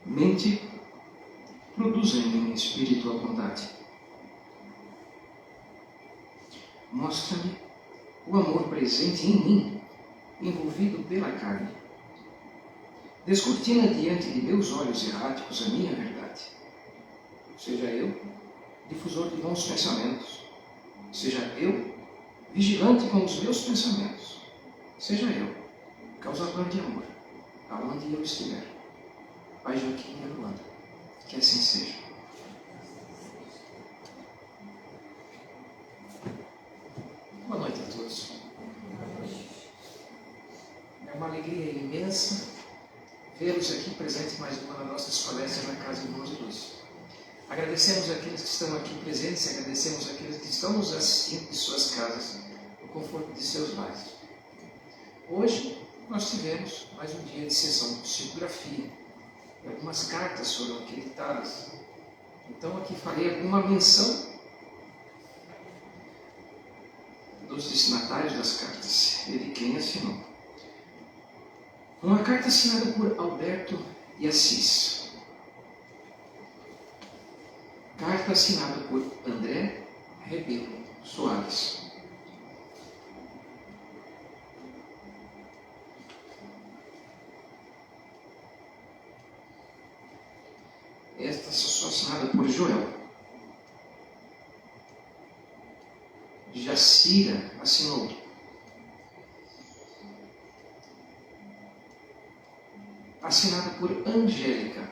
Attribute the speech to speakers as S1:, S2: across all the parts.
S1: mente, produza em mim espírito a bondade. Mostra-me o amor presente em mim, envolvido pela carne. Descortina diante de meus olhos erráticos a minha verdade. Seja eu difusor de bons pensamentos. Seja eu vigilante com os meus pensamentos. Seja eu causador de amor, aonde eu estiver. Pai Joaquim e Luanda, que assim seja. Boa noite a todos. É uma alegria imensa vê-los aqui presentes mais uma das nossas palestras na Casa Irmãos de Luz. Agradecemos aqueles que estão aqui presentes, agradecemos aqueles que estão nos assistindo de suas casas, no conforto de seus lares. Hoje nós tivemos mais um dia de sessão de psicografia. E algumas cartas foram aqui editadas. Então aqui farei alguma menção dos destinatários das cartas e de quem assinou. Uma carta assinada por Alberto de Assis. Carta assinada por André Rebelo Soares. Esta só assinada por Joel. Jacira assinou. Assinada por Angélica.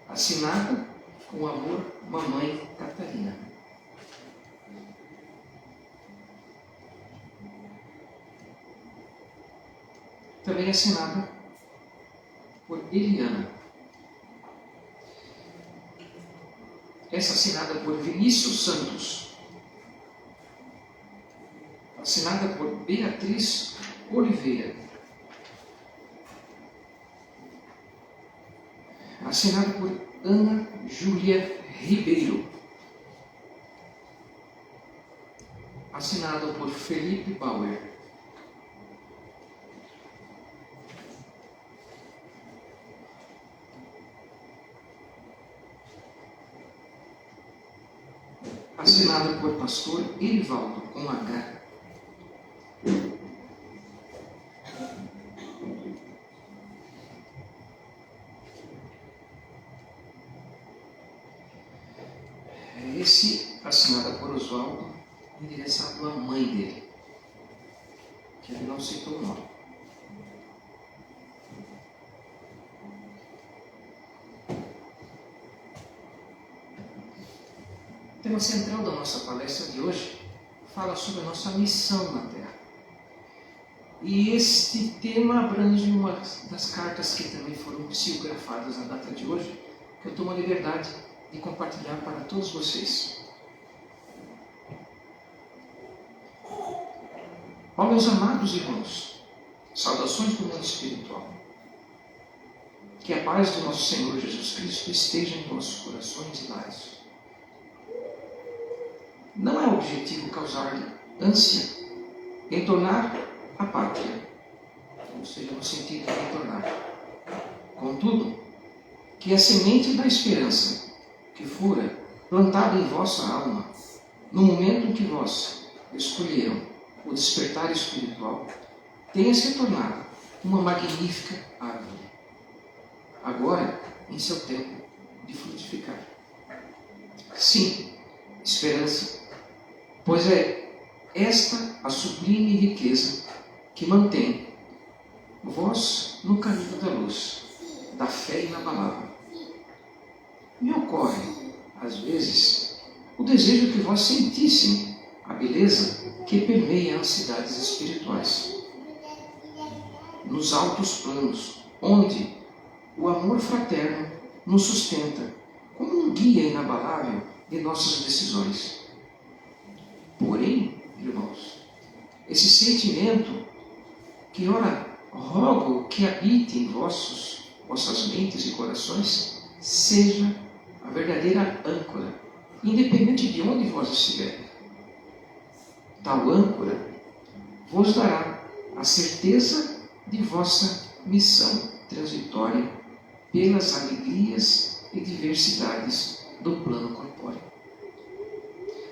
S1: Assinada com amor, Mamãe Catarina. Também assinada por Eliana. Essa assinada por Vinícius Santos. Assinada por Beatriz Oliveira. Assinada por Ana Júlia Ribeiro. Assinado por Felipe Bauer. Assinada por Pastor Erivaldo, com H. Esse, assinada por Oswaldo, endereçado à mãe dele, que ele não citou o nome. O tema central da nossa palestra de hoje fala sobre a nossa missão na Terra. E este tema abrange uma das cartas que também foram psicografadas na data de hoje, que eu tomo a liberdade de compartilhar para todos vocês. Ó meus amados irmãos, saudações do mundo espiritual. Que a paz do nosso Senhor Jesus Cristo esteja em vossos corações e lares. Não é objetivo causar-lhe ânsia em tornar a pátria, ou seja, no sentido de retornar. Contudo, que a semente da esperança que fora plantada em vossa alma, no momento em que vós escolheram o despertar espiritual, tenha se tornado uma magnífica árvore, agora em seu tempo de frutificar. Sim, esperança, pois é esta a sublime riqueza que mantém vós no caminho da luz, da fé inabalável. Me ocorre, às vezes, o desejo que vós sentissem a beleza que permeia as cidades espirituais. Nos altos planos, onde o amor fraterno nos sustenta como um guia inabalável de nossas decisões. Porém, irmãos, esse sentimento que ora rogo que habite em vossas mentes e corações seja a verdadeira âncora, independente de onde vós estiverem. Tal âncora vos dará a certeza de vossa missão transitória pelas alegrias e diversidades do plano corpóreo.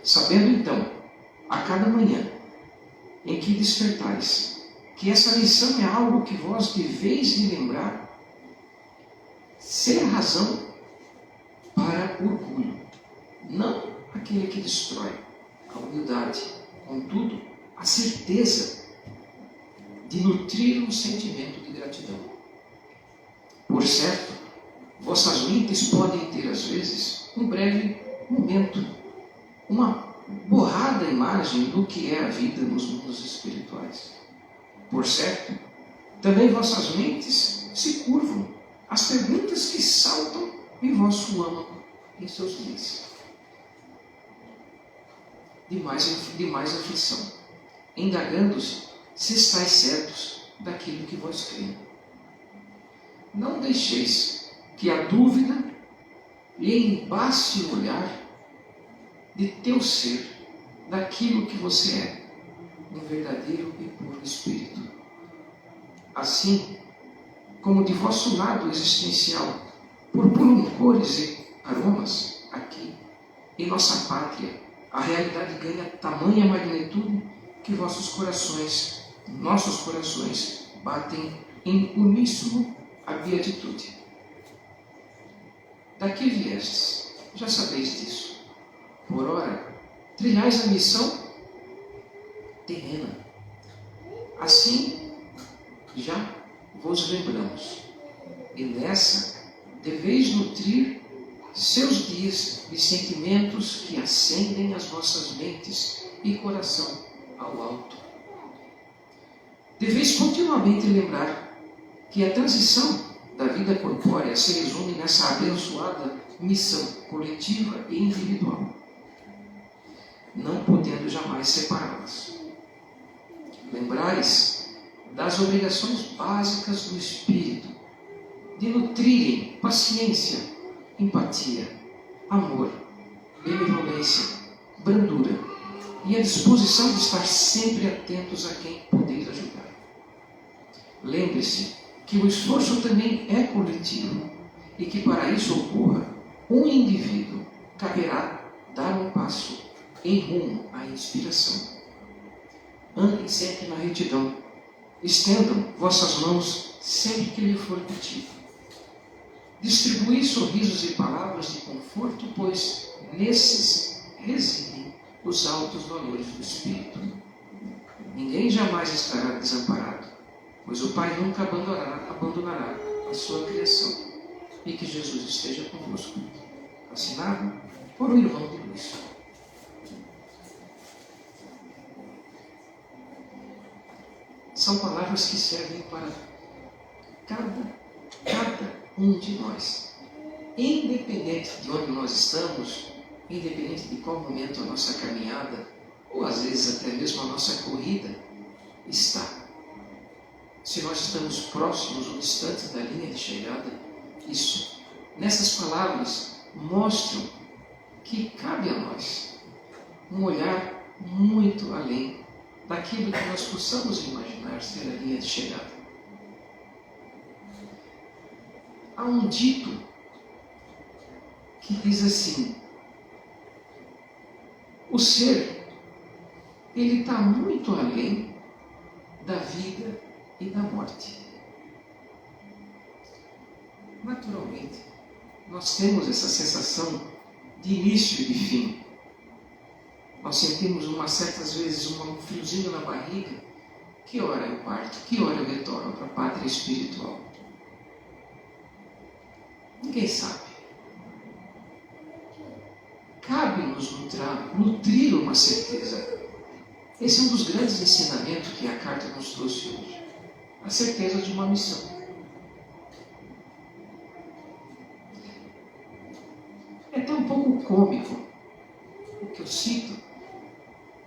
S1: Sabendo então, a cada manhã em que despertais, que essa missão é algo que vós deveis de lembrar, sem razão para orgulho, não aquele que destrói a humildade, contudo, a certeza de nutrir um sentimento de gratidão. Por certo, vossas mentes podem ter às vezes um breve momento, uma borrada imagem do que é a vida nos mundos espirituais. Por certo, também vossas mentes se curvam às perguntas que saltam em vosso âmago em seus dias. De mais aflição, indagando-se se estáis certos daquilo que vós creem. Não deixeis que a dúvida lhe embace o olhar de teu ser, daquilo que você é, um verdadeiro e puro espírito. Assim, como de vosso lado existencial purpuram cores e aromas, aqui, em nossa pátria, a realidade ganha tamanha magnitude que nossos corações batem em uníssono a beatitude. Daqui viestes, já sabeis disso. Por ora, trilhais a missão terrena. Assim, já vos lembramos. E nessa, deveis nutrir seus dias de sentimentos que acendem as vossas mentes e coração ao alto. Deveis continuamente lembrar que a transição da vida corpórea se resume nessa abençoada missão coletiva e individual, não podendo jamais separá-las. Lembrais das obrigações básicas do espírito, de nutrirem paciência, empatia, amor, benevolência, brandura e a disposição de estar sempre atentos a quem podeis ajudar. Lembre-se que o esforço também é coletivo e que para isso ocorra, um indivíduo caberá dar um passo em rumo à inspiração. Andem sempre na retidão. Estendam vossas mãos sempre que lhe for pedido. Distribuí sorrisos e palavras de conforto, pois nesses residem os altos valores do Espírito. Ninguém jamais estará desamparado, pois o Pai nunca abandonará a sua criação. E que Jesus esteja convosco. Assinado por um irmão de luz. São palavras que servem para cada um de nós, independente de onde nós estamos, independente de qual momento a nossa caminhada, ou às vezes até mesmo a nossa corrida está. Se nós estamos próximos ou distantes da linha de chegada, isso, nessas palavras, mostram que cabe a nós um olhar muito além daquilo que nós possamos imaginar ser a linha de chegada. Há um dito que diz assim: o ser, ele está muito além da vida e da morte. Naturalmente, nós temos essa sensação de início e de fim. Nós sentimos certas vezes um friozinho na barriga. Que hora eu parto? Que hora eu retorno para a pátria espiritual? Ninguém sabe. Cabe-nos nutrir uma certeza. Esse é um dos grandes ensinamentos que a carta nos trouxe hoje. A certeza de uma missão. É até um pouco cômico o que eu cito.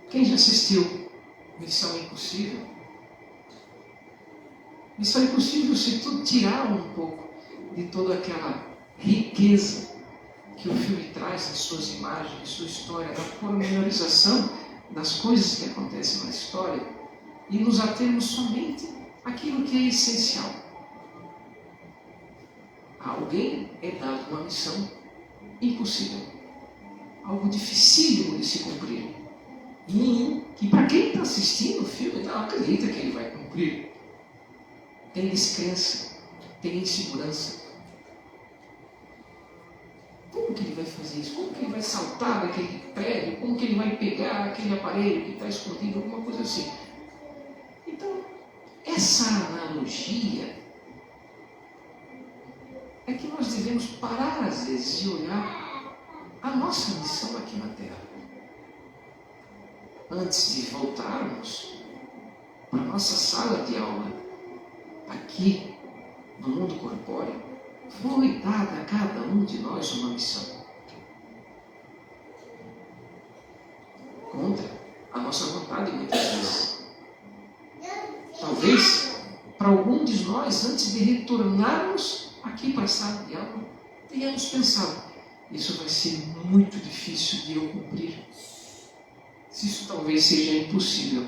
S1: Quem já assistiu Missão Impossível? Missão Impossível, se tu tirar um pouco de toda aquela riqueza que o filme traz nas suas imagens, sua história, da pormenorização das coisas que acontecem na história, e nos atermos somente àquilo que é essencial. A alguém é dada uma missão impossível, algo dificílimo de se cumprir. E para quem está assistindo o filme, não acredita que ele vai cumprir. Tem descrença, tem insegurança. Como que ele vai fazer isso? Como que ele vai saltar daquele prédio? Como que ele vai pegar aquele aparelho que está escondido? Alguma coisa assim. Então, essa analogia é que nós devemos parar às vezes e olhar a nossa missão aqui na Terra. Antes de voltarmos para a nossa sala de aula, aqui no mundo corpóreo, foi dada a cada um de nós uma missão. Contra a nossa vontade muitas vezes. Talvez, para algum de nós, antes de retornarmos aqui para a sala de aula, tenhamos pensado, isso vai ser muito difícil de eu cumprir. Isso talvez seja impossível.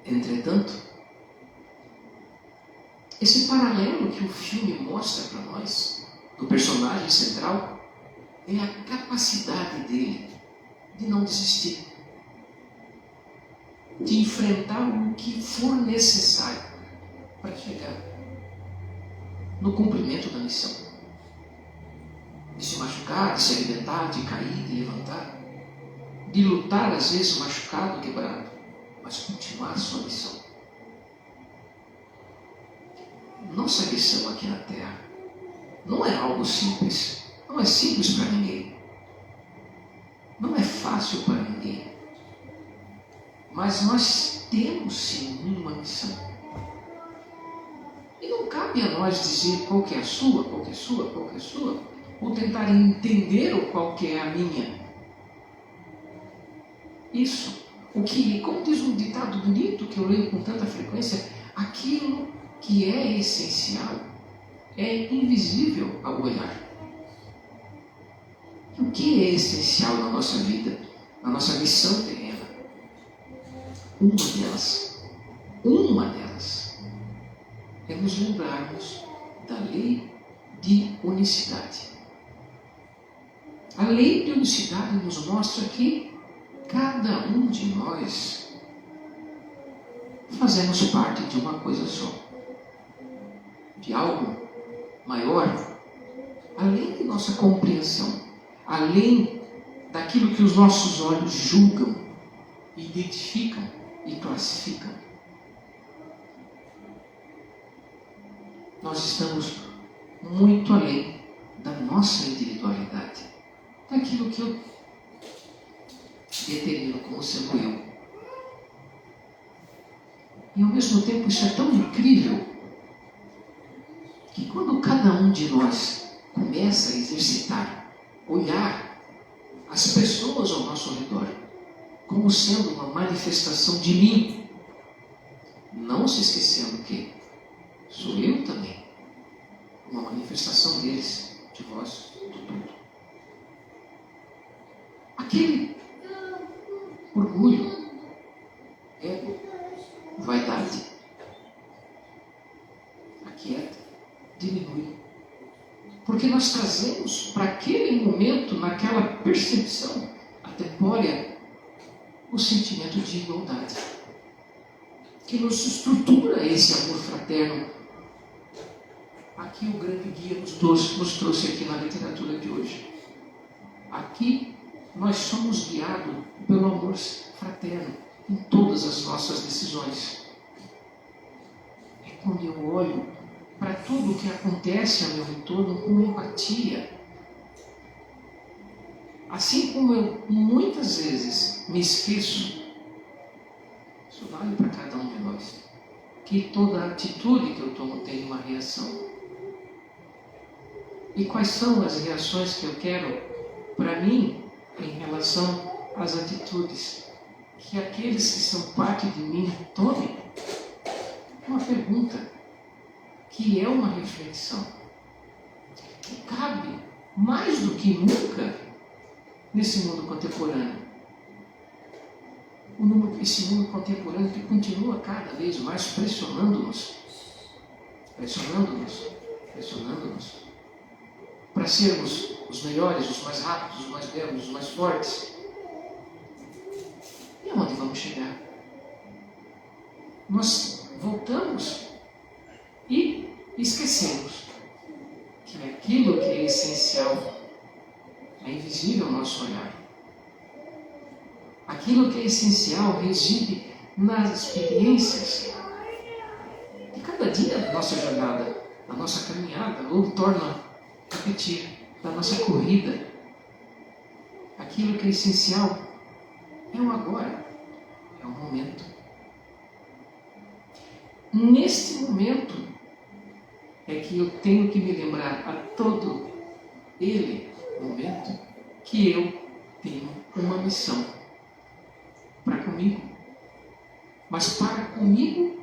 S1: Entretanto, esse paralelo que o filme mostra para nós, do personagem central, é a capacidade dele de não desistir, de enfrentar o que for necessário para chegar no cumprimento da missão. De se machucar, de se arrebentar, de cair, de levantar, de lutar às vezes machucado, quebrado, mas continuar a sua missão. Nossa missão aqui na Terra não é algo simples. Não é simples para ninguém. Não é fácil para ninguém. Mas nós temos sim uma missão. E não cabe a nós dizer qual que é a sua, qual que é a sua, qual que é a sua, ou tentar entender qual que é a minha. Isso. O que, como diz um ditado bonito que eu leio com tanta frequência, aquilo que é essencial é invisível ao olhar. E o que é essencial na nossa vida, na nossa missão terrena? Uma delas é nos lembrarmos da lei de unicidade. A lei de unicidade nos mostra que cada um de nós fazemos parte de uma coisa só, de algo maior, além de nossa compreensão, além daquilo que os nossos olhos julgam, identificam e classificam. Nós estamos muito além da nossa individualidade, daquilo que eu determino como sendo eu. E ao mesmo tempo isso é tão incrível que quando cada um de nós começa a exercitar, olhar as pessoas ao nosso redor como sendo uma manifestação de mim, não se esquecendo que sou eu também, uma manifestação deles, de vós, do tudo. Aquele orgulho, ego, vaidade, aquieta, diminui. Porque nós trazemos para aquele momento, naquela percepção atempórea, o sentimento de igualdade, que nos estrutura esse amor fraterno. Aqui o grande guia nos trouxe aqui na literatura de hoje. Aqui nós somos guiados pelo amor fraterno em todas as nossas decisões. É quando eu olho para tudo o que acontece ao meu entorno com empatia. Assim como eu muitas vezes me esqueço, isso vale para cada um de nós, que toda atitude que eu tomo tem uma reação. E quais são as reações que eu quero para mim em relação às atitudes que aqueles que são parte de mim tomem? Uma pergunta que é uma reflexão que cabe mais do que nunca nesse mundo contemporâneo. Esse mundo contemporâneo que continua cada vez mais pressionando-nos para sermos os melhores, os mais rápidos, os mais belos, os mais fortes. E aonde vamos chegar? Nós voltamos e esquecemos que aquilo que é essencial é invisível ao nosso olhar. Aquilo que é essencial reside nas experiências de cada dia da nossa jornada, da nossa caminhada, ou torna a repetir, da nossa corrida. Aquilo que é essencial é o agora, é o momento. Neste momento é que eu tenho que me lembrar a todo momento que eu tenho uma missão para comigo, mas para comigo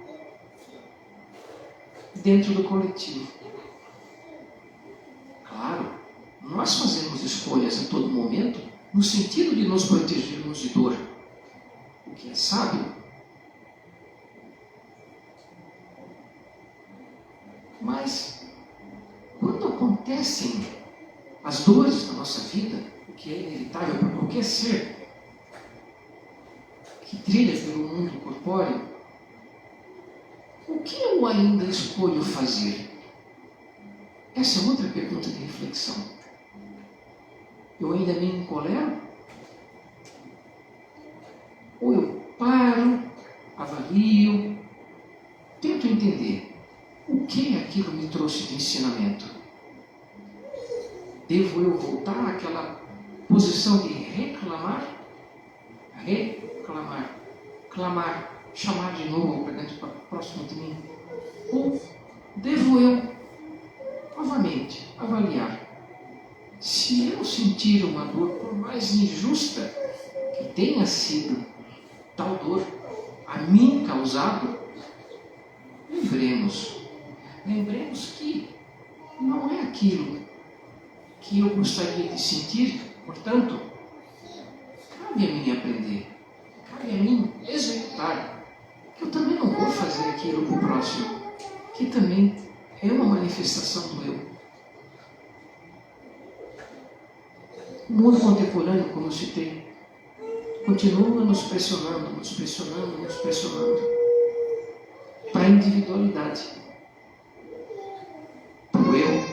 S1: dentro do coletivo. Claro, nós fazemos escolhas a todo momento no sentido de nos protegermos de dor, o que é sábio. Mas quando acontecem as dores da nossa vida, o que é inevitável para qualquer ser que trilha pelo mundo corpóreo, o que eu ainda escolho fazer? Essa é outra pergunta de reflexão. Eu ainda me encolero? Ou eu paro, avalio, tento entender o que aquilo me trouxe de ensinamento? Devo eu voltar àquela posição de reclamar, clamar, chamar de novo para dentro, para próximo de mim? Ou devo eu, novamente, avaliar? Se eu sentir uma dor, por mais injusta que tenha sido tal dor a mim causado, lembremos que não é aquilo que eu gostaria de sentir, portanto, cabe a mim aprender, cabe a mim executar, que eu também não vou fazer aquilo para o próximo, que também é uma manifestação do eu. O mundo contemporâneo, como eu citei, continua nos pressionando para a individualidade, para o eu,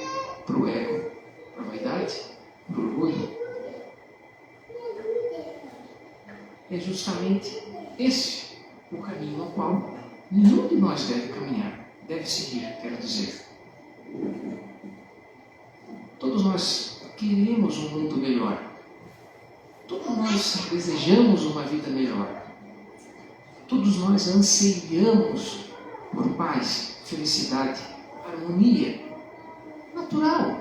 S1: para o ego, para a vaidade, para o orgulho. É justamente esse o caminho ao qual nenhum de nós deve caminhar, deve seguir, quero dizer. Todos nós queremos um mundo melhor. Todos nós desejamos uma vida melhor. Todos nós anseiamos por paz, felicidade, harmonia. Natural.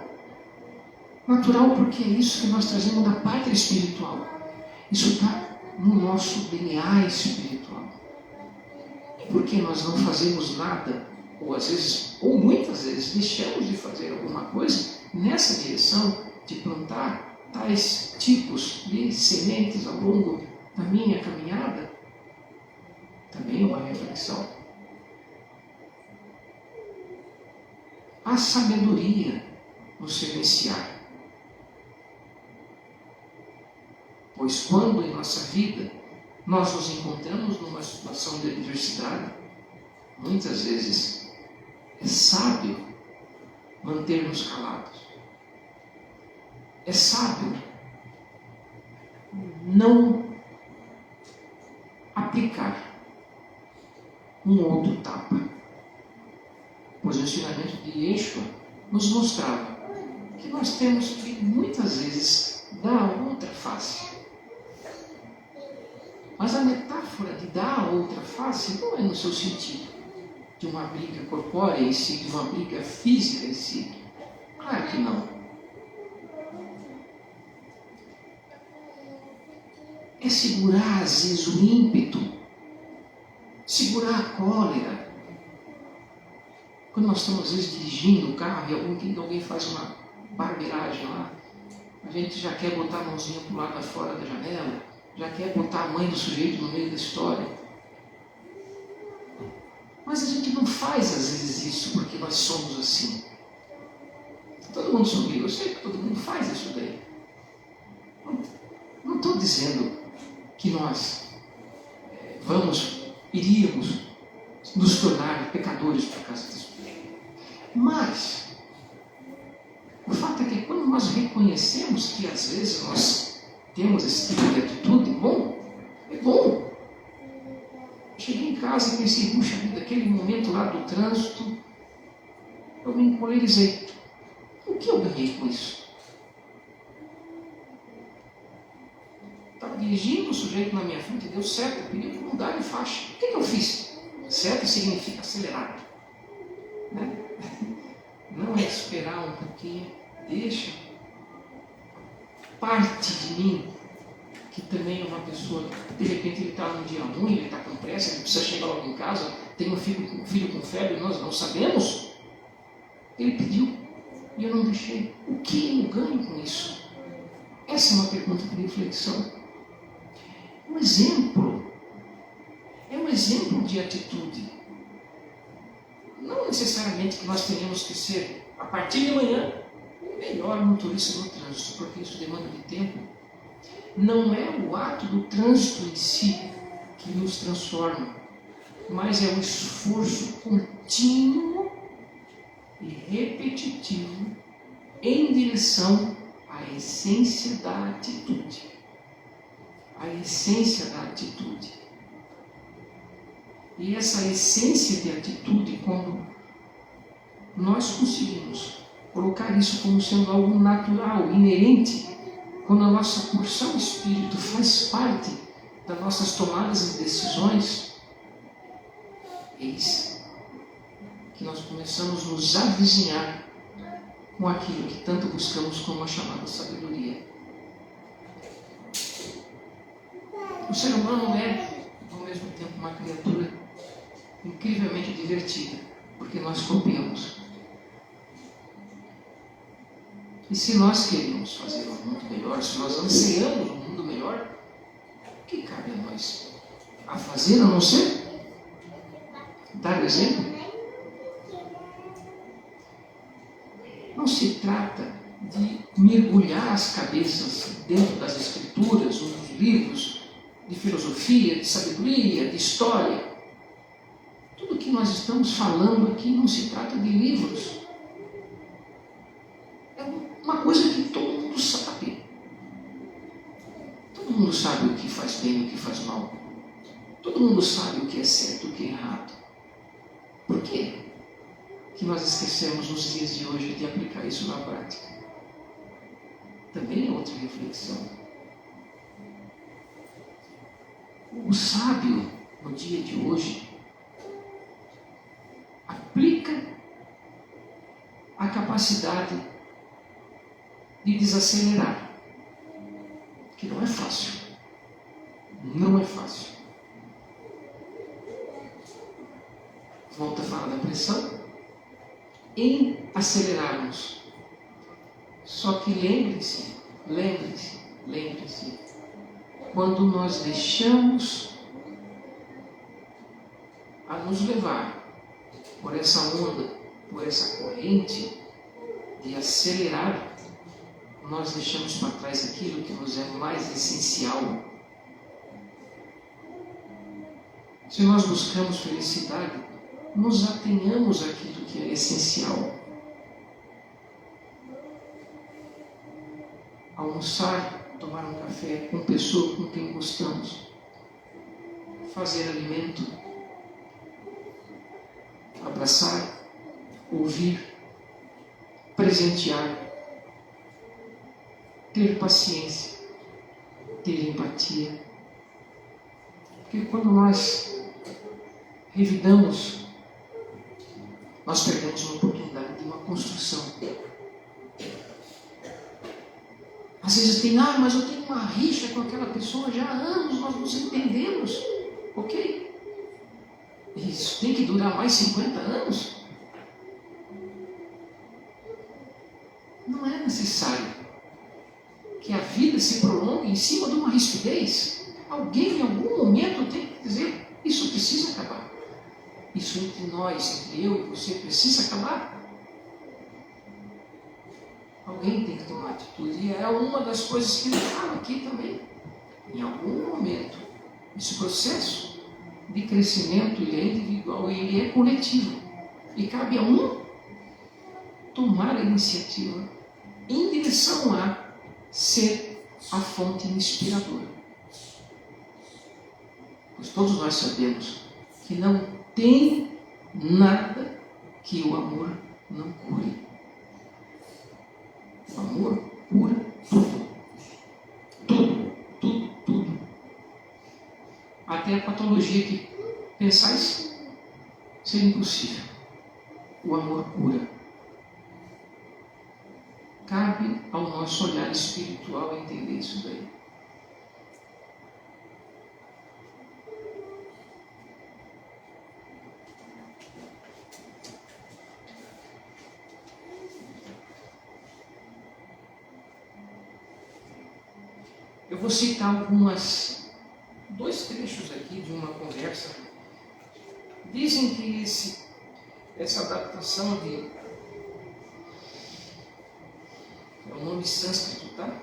S1: Natural porque é isso que nós trazemos da pátria espiritual. Isso está no nosso DNA espiritual. E por que nós não fazemos nada, ou às vezes, ou muitas vezes, deixamos de fazer alguma coisa nessa direção de plantar tais tipos de sementes ao longo da minha caminhada? Também é uma reflexão. A sabedoria no silenciar. Pois quando em nossa vida nós nos encontramos numa situação de adversidade, muitas vezes é sábio manter-nos calados. É sábio não aplicar um outro tapa. Pois o ensinamento de Yeshua nos mostrava que nós temos que muitas vezes dar a outra face. Mas a metáfora de dar a outra face não é no seu sentido de uma briga corpórea em si, de uma briga física em si. Claro que não. É segurar às vezes o ímpeto, segurar a cólera. Quando nós estamos às vezes dirigindo o carro e alguém faz uma barbeiragem lá, A gente já quer botar a mãozinha para o lado da fora da janela, já quer botar a mãe do sujeito no meio da história. Mas a gente não faz às vezes isso porque nós somos assim. Todo mundo sorriu, eu sei que todo mundo faz isso daí. Não estou dizendo que nós iríamos nos tornar pecadores por causa disso. Mas o fato é que quando nós reconhecemos que às vezes nós temos esse tipo de atitude, é bom. Cheguei em casa e pensei, puxa vida, aquele momento lá do trânsito, eu me encolerizei. O que eu ganhei com isso? Estava dirigindo, o sujeito na minha frente deu certo, eu pedi para mudar de faixa. O que eu fiz? Certo significa acelerar. Né? Não é esperar um pouquinho, deixa. Parte de mim, que também é uma pessoa, de repente ele está num dia ruim, ele está com pressa, ele precisa chegar logo em casa, tem um filho com febre, nós não sabemos. Ele pediu e eu não deixei. O que eu ganho com isso? Essa é uma pergunta de reflexão. É um exemplo de atitude. Não necessariamente que nós tenhamos que ser, a partir de amanhã, o melhor motorista no trânsito, porque isso demanda de tempo. Não é o ato do trânsito em si que nos transforma, mas é o esforço contínuo e repetitivo em direção à essência da atitude. A essência da atitude. E essa essência de atitude, quando nós conseguimos colocar isso como sendo algo natural, inerente, quando a nossa porção espírito faz parte das nossas tomadas de decisões, eis que nós começamos a nos avizinhar com aquilo que tanto buscamos como a chamada sabedoria. O ser humano é, ao mesmo tempo, uma criatura incrivelmente divertida, porque nós copiamos. E se nós queremos fazer um mundo melhor, se nós ansiamos um mundo melhor, o que cabe a nós? A fazer, a não ser dar exemplo? Não se trata de mergulhar as cabeças dentro das escrituras, ou dos livros de filosofia, de sabedoria, de história. Tudo que nós estamos falando aqui não se trata de livros. É uma coisa que todo mundo sabe. Todo mundo sabe o que faz bem e o que faz mal. Todo mundo sabe o que é certo e o que é errado. Por quê que nós esquecemos nos dias de hoje de aplicar isso na prática? Também é outra reflexão. O sábio, no dia de hoje, aplica a capacidade de desacelerar, que não é fácil. Não é fácil. Volta a falar da pressão. Em acelerarmos. Só que lembre-se, quando nós deixamos a nos levar por essa onda, por essa corrente de acelerar, nós deixamos para trás aquilo que nos é mais essencial. Se nós buscamos felicidade, nos atenhamos àquilo que é essencial. Almoçar, tomar um café com pessoa com quem gostamos, fazer alimento, abraçar, ouvir, presentear, ter paciência, ter empatia. Porque quando nós revidamos, nós perdemos uma oportunidade de uma construção. Às vezes tem, mas eu tenho uma rixa com aquela pessoa já há anos, nós nos entendemos. Ok? Isso tem que durar mais 50 anos? Não é necessário. que a vida se prolongue em cima de uma rispidez. Alguém em algum momento tem que dizer, isso precisa acabar. Isso entre nós, entre eu e você, precisa acabar. Alguém tem que tomar atitude. E é uma das coisas que ele fala aqui também. Em algum momento, esse processo de crescimento, ele é individual, ele é coletivo. E cabe a um tomar a iniciativa em direção a ser a fonte inspiradora. Pois todos nós sabemos que não tem nada que o amor não cure. O amor cura tudo. Tudo, tudo, tudo. Até a patologia que pensais ser impossível. O amor cura. Cabe ao nosso olhar espiritual entender isso daí. Eu vou citar dois trechos aqui de uma conversa. Dizem que essa adaptação é um nome sânscrito, tá?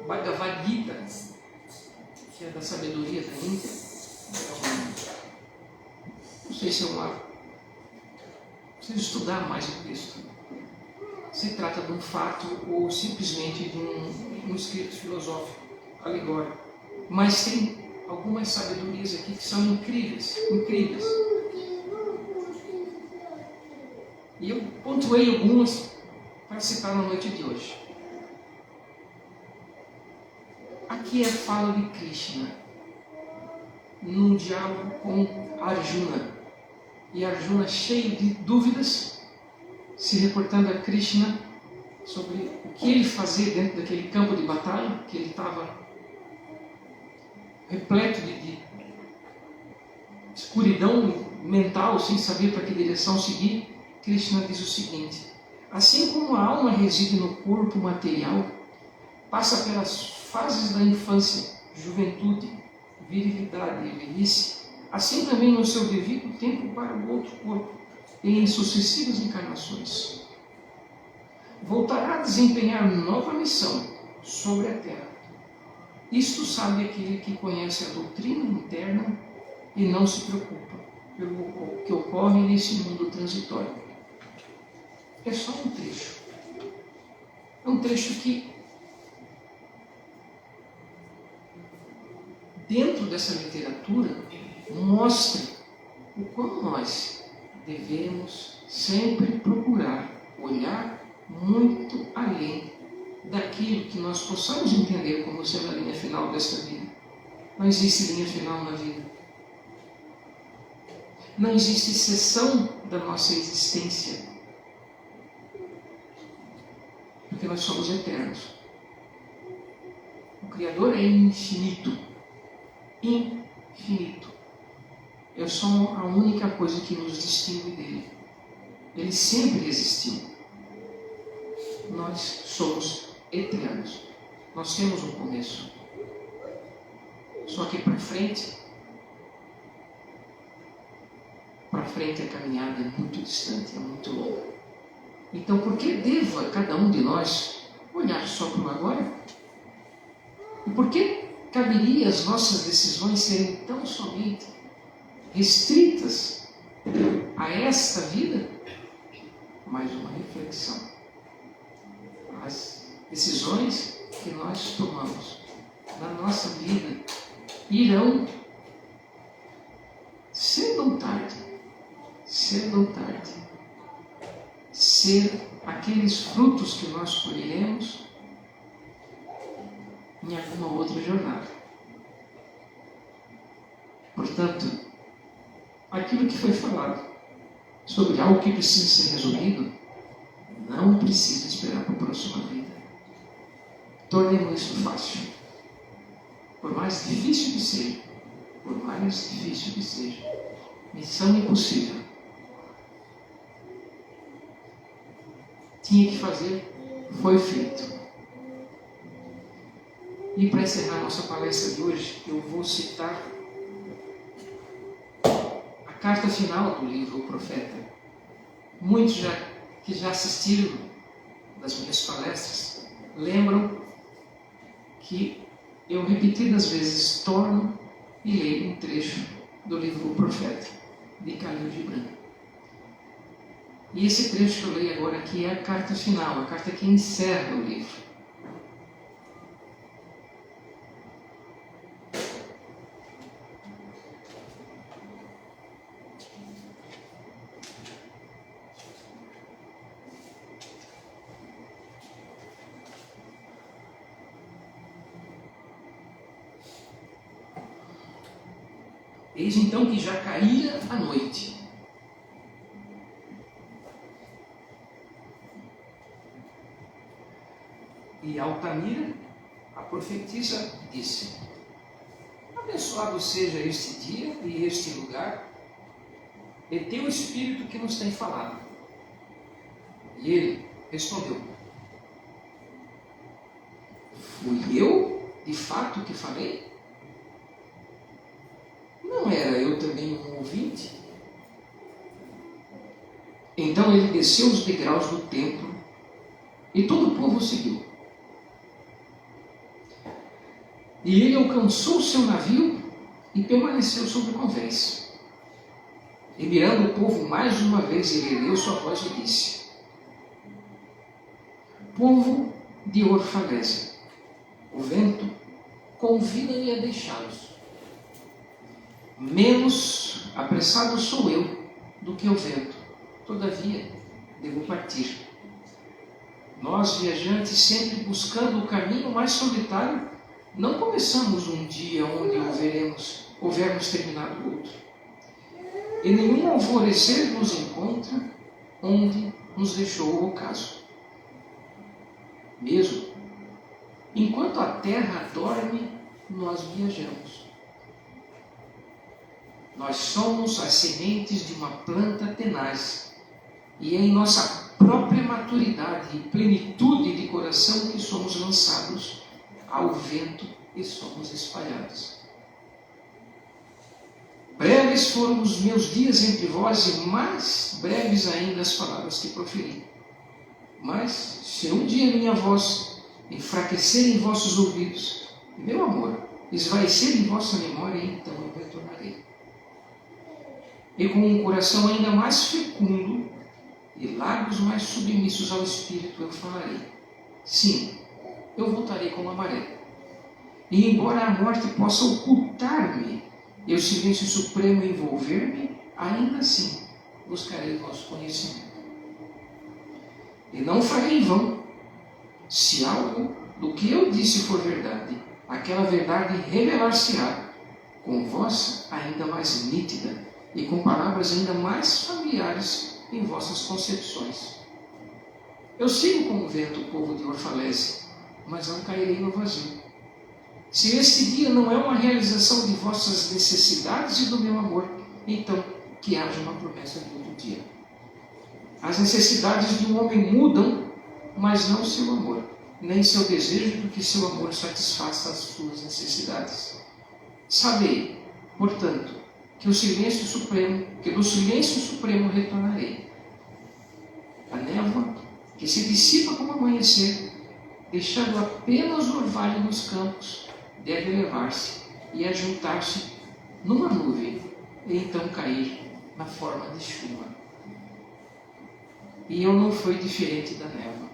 S1: Bhagavad Gita, que é da sabedoria da Índia. Não sei se preciso estudar mais o texto. Se trata de um fato ou simplesmente de um escrito filosófico, alegórico. Mas tem algumas sabedorias aqui que são incríveis, incríveis. E eu pontuei algumas para citar na noite de hoje. Aqui é a fala de Krishna, num diálogo com Arjuna. E Arjuna, cheio de dúvidas, se reportando a Krishna sobre o que ele fazia dentro daquele campo de batalha, que ele estava repleto de escuridão mental, sem saber para que direção seguir. Krishna diz o seguinte: assim como a alma reside no corpo material, passa pelas fases da infância, juventude, virilidade e velhice, assim também no seu devido tempo para o outro corpo, em sucessivas encarnações. Voltará a desempenhar nova missão sobre a Terra. Isto sabe aquele que conhece a doutrina interna e não se preocupa pelo que ocorre nesse mundo transitório. É só um trecho. É um trecho que, dentro dessa literatura, mostra o quão nós devemos sempre procurar olhar muito além daquilo que nós possamos entender como sendo a linha final desta vida. Não existe linha final na vida. Não existe exceção da nossa existência. Porque nós somos eternos. O Criador é infinito. Infinito. É só a única coisa que nos distingue dele. Ele sempre existiu. Nós somos eternos. Nós temos um começo. Só que para frente a caminhada é muito distante, é muito longa. Então, por que deva cada um de nós olhar só para o agora? E por que caberia as nossas decisões serem tão somente restritas a esta vida? Mais uma reflexão. As decisões que nós tomamos na nossa vida irão, cedo ou tarde, ser aqueles frutos que nós colheremos em alguma outra jornada. Portanto, aquilo que foi falado sobre algo que precisa ser resolvido, não precisa esperar para a próxima vida. Tornemos isso fácil. Por mais difícil que seja, missão impossível. Tinha que fazer, foi feito. E para encerrar nossa palestra de hoje, eu vou citar a carta final do livro O Profeta. Muitos que já assistiram das minhas palestras lembram que eu repetidas vezes torno e leio um trecho do livro O Profeta, de Khalil Gibran. E esse trecho que eu leio agora aqui é a carta final, a carta que encerra o livro. Eis então que já caía a noite. E Altamira, a profetisa, disse: abençoado seja este dia e este lugar, e teu Espírito que nos tem falado. E ele respondeu: fui eu, de fato, que falei? Não era eu também um ouvinte? Então ele desceu os degraus do templo e todo o povo o seguiu. E ele alcançou o seu navio e permaneceu sobre o convés. E mirando o povo mais uma vez, ele ergueu sua voz e disse: povo de Orfalésia, o vento convida-me a deixá-los. Menos apressado sou eu do que o vento, todavia devo partir. Nós, viajantes, sempre buscando o caminho mais solitário, não começamos um dia onde houvermos terminado outro. E nenhum alvorecer nos encontra onde nos deixou o ocaso. Mesmo enquanto a terra dorme, nós viajamos. Nós somos as sementes de uma planta tenaz, e é em nossa própria maturidade e plenitude de coração que somos lançados ao vento e somos espalhados. Breves foram os meus dias entre vós, e mais breves ainda as palavras que proferi. Mas, se um dia minha voz enfraquecer em vossos ouvidos, meu amor esvaecer em vossa memória, então eu retornarei. E com um coração ainda mais fecundo e lábios mais submissos ao Espírito eu falarei. Sim, eu voltarei como a maré. E embora a morte possa ocultar-me e o silêncio supremo envolver-me, ainda assim buscarei vosso conhecimento. E não farei em vão. Se algo do que eu disse for verdade, aquela verdade revelar-se-á com voz ainda mais nítida e com palavras ainda mais familiares em vossas concepções. Eu sigo como vento o povo de Orfalésia, mas não cairei no vazio. Se este dia não é uma realização de vossas necessidades e do meu amor, então que haja uma promessa de outro dia. As necessidades de um homem mudam, mas não seu amor, nem seu desejo, porque seu amor satisfaça as suas necessidades. Sabei, portanto, que do silêncio supremo retornarei. A névoa que se dissipa como amanhecer, deixando apenas o orvalho nos campos, deve elevar-se e ajuntar-se numa nuvem e então cair na forma de chuva. E eu não fui diferente da névoa.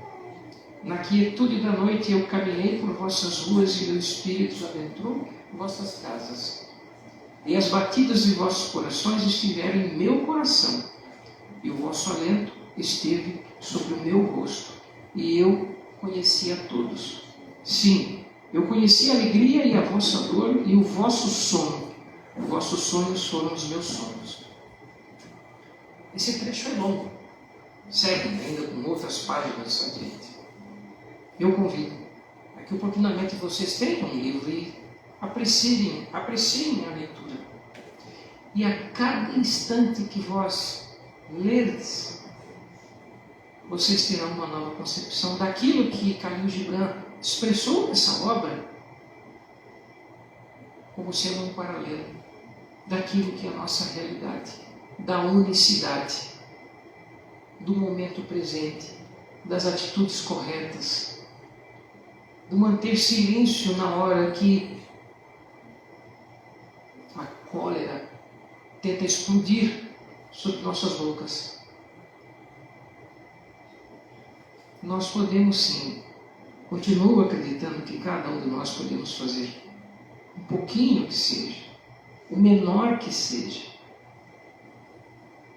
S1: Na quietude da noite eu caminhei por vossas ruas e meu espírito adentrou vossas casas. E as batidas de vossos corações estiveram em meu coração, e o vosso alento esteve sobre o meu rosto, e eu conheci a todos. Sim, eu conheci a alegria e a vossa dor e o vosso sono. Os vossos sonhos foram os meus sonhos. Esse trecho é longo. Segue ainda com outras páginas adiante. Eu convido a que oportunamente vocês tenham um livro e apreciem a leitura. E a cada instante que vós lerdes, vocês terão uma nova concepção daquilo que Khalil Gibran expressou nessa obra como sendo um paralelo daquilo que é a nossa realidade, da unicidade, do momento presente, das atitudes corretas, do manter silêncio na hora que a cólera tenta explodir sobre nossas bocas. Nós podemos sim, continuo acreditando que cada um de nós podemos fazer um pouquinho que seja, o menor que seja,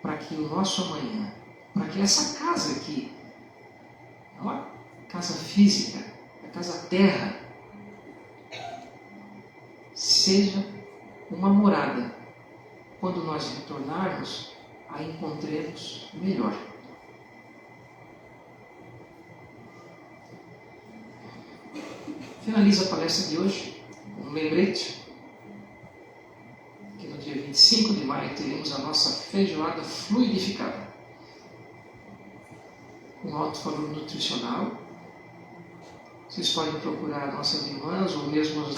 S1: para que o nosso amanhã, para que essa casa aqui, não é uma casa física, a casa terra, seja uma morada. Quando nós retornarmos, a encontremos melhor. Finaliza a palestra de hoje com um lembrete que no dia 25 de maio teremos a nossa feijoada fluidificada, com alto valor nutricional. Vocês podem procurar nossas irmãs ou mesmo nas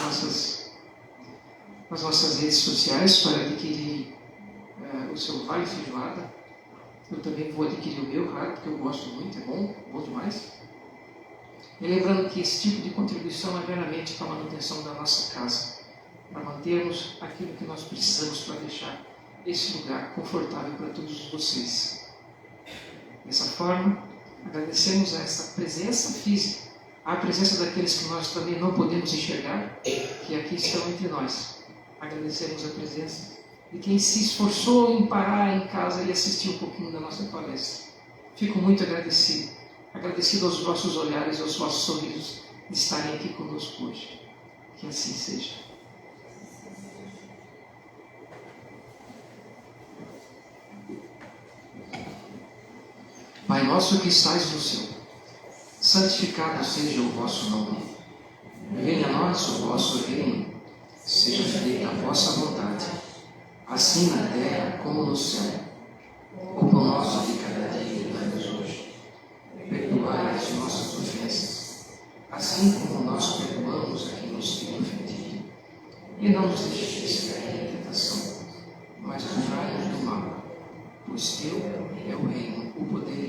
S1: nossas redes sociais para adquirir o seu vale feijoada. Eu também vou adquirir o meu, claro, porque eu gosto muito, é bom demais. E lembrando que esse tipo de contribuição é meramente para a manutenção da nossa casa, para mantermos aquilo que nós precisamos para deixar esse lugar confortável para todos vocês. Dessa forma, agradecemos a essa presença física, a presença daqueles que nós também não podemos enxergar, que aqui estão entre nós. Agradecemos a presença de quem se esforçou em parar em casa e assistir um pouquinho da nossa palestra. Fico muito agradecido aos vossos olhares, aos vossos sorrisos de estarem aqui conosco hoje. Que assim seja. Pai nosso que estais no céu, santificado seja o vosso nome. Venha a nós o vosso reino. Seja feita a vossa vontade, assim na terra como no céu. O pão nosso de cada dia dai-nos hoje. Perdoai as nossas ofensas, assim como nós perdoamos a quem nos tem ofendido. E não nos deixeis cair em tentação, mas livrai-nos do mal. Pois teu é o reino, o poder